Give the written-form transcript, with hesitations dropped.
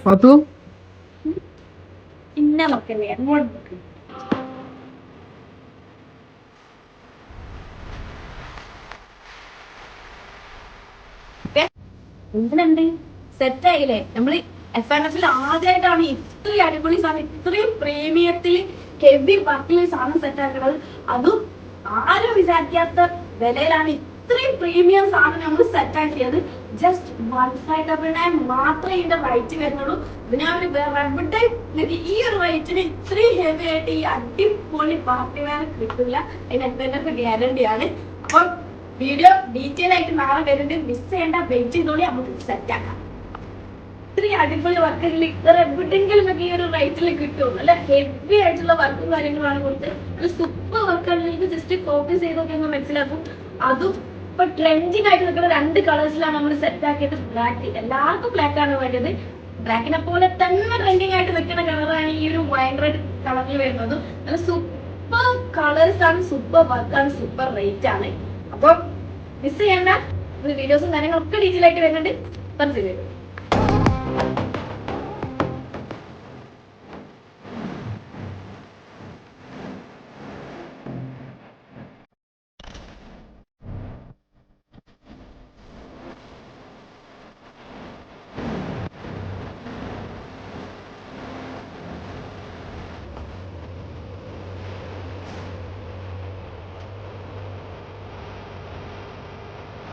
പാത്തു ഇന്ന നോക്കല്ലേ അങ്ങോട്ട് നോക്ക്. എന്തിനുണ്ട് സെറ്റ് ആയില്ലേ? നമ്മള് FNF ആദ്യമായിട്ടാണ് ഇത്രയും അടിപൊളി സാധനം, ഇത്രയും പ്രീമിയത്തിൽ ഹെവി വർക്കിൽ സാധനം സെറ്റ് ആക്കുന്നത്. അതും ആരും വിചാരിക്കാത്ത വിലയിലാണ് ഇത്രയും പ്രീമിയം സാധനം നമ്മൾ സെറ്റ് ആക്കിയത്. ജസ്റ്റ് 1,599 മാത്രമേ ഇതിന്റെ റേറ്റ് വരുന്നുള്ളൂ. പിന്നെ അവര് എവിടെ ഈ ഒരു റേറ്റിന് ഇത്രയും ഹെവി ആയിട്ട് ഈ അടിപൊളി പാർട്ടി വെയർ കിട്ടില്ല. അതിന് FNF ഗ്യാരണ്ടിയാണ്. അപ്പം വീഡിയോ ഡീറ്റെയിൽ ആയിട്ട് നാളെ വരുന്നുണ്ട്. മിസ് ചെയ്യേണ്ട, വെയിറ്റ് ചെയ്തോളി, നമുക്ക് സെറ്റ് ആക്കാം. ഇത്രയും അടിപൊളി വർക്കുകൾ ഇത്ര എവിടെയെങ്കിലും ഒക്കെ ഈ ഒരു റേറ്റിൽ കിട്ടും. അല്ല ഹെവി ആയിട്ടുള്ള വർക്കും കാര്യങ്ങളാണ് കൊടുത്തത്. നല്ല സൂപ്പർ വർക്കാണെങ്കിൽ ജസ്റ്റ് കോപ്പി ചെയ്തൊക്കെ നമ്മൾ മനസ്സിലാക്കും. അതും ഇപ്പൊ ട്രെൻഡിങ് ആയിട്ട് നിൽക്കുന്ന 2 കളേഴ്സിലാണ് നമ്മൾ സെറ്റ് ആക്കിയത്. ബ്ലാക്ക്, എല്ലാവർക്കും ബ്ലാക്ക് ആണ് വേണ്ടത്. ബ്ലാക്കിനെ പോലെ തന്നെ ട്രെൻഡിങ് ആയിട്ട് നിൽക്കുന്ന കളറാണ് ഈ ഒരു വൈൻ റെഡ് കളറിൽ വരുന്നത്. നല്ല സൂപ്പർ കളേഴ്സ് ആണ്, സൂപ്പർ വർക്കാണ്, സൂപ്പർ റേറ്റ് ആണ്. അപ്പൊ മിസ് ചെയ്യണ്ട, വീഡിയോസും കാര്യങ്ങളൊക്കെ ഡീറ്റെയിൽ ആയിട്ട് വരുന്നുണ്ട്. പറഞ്ഞു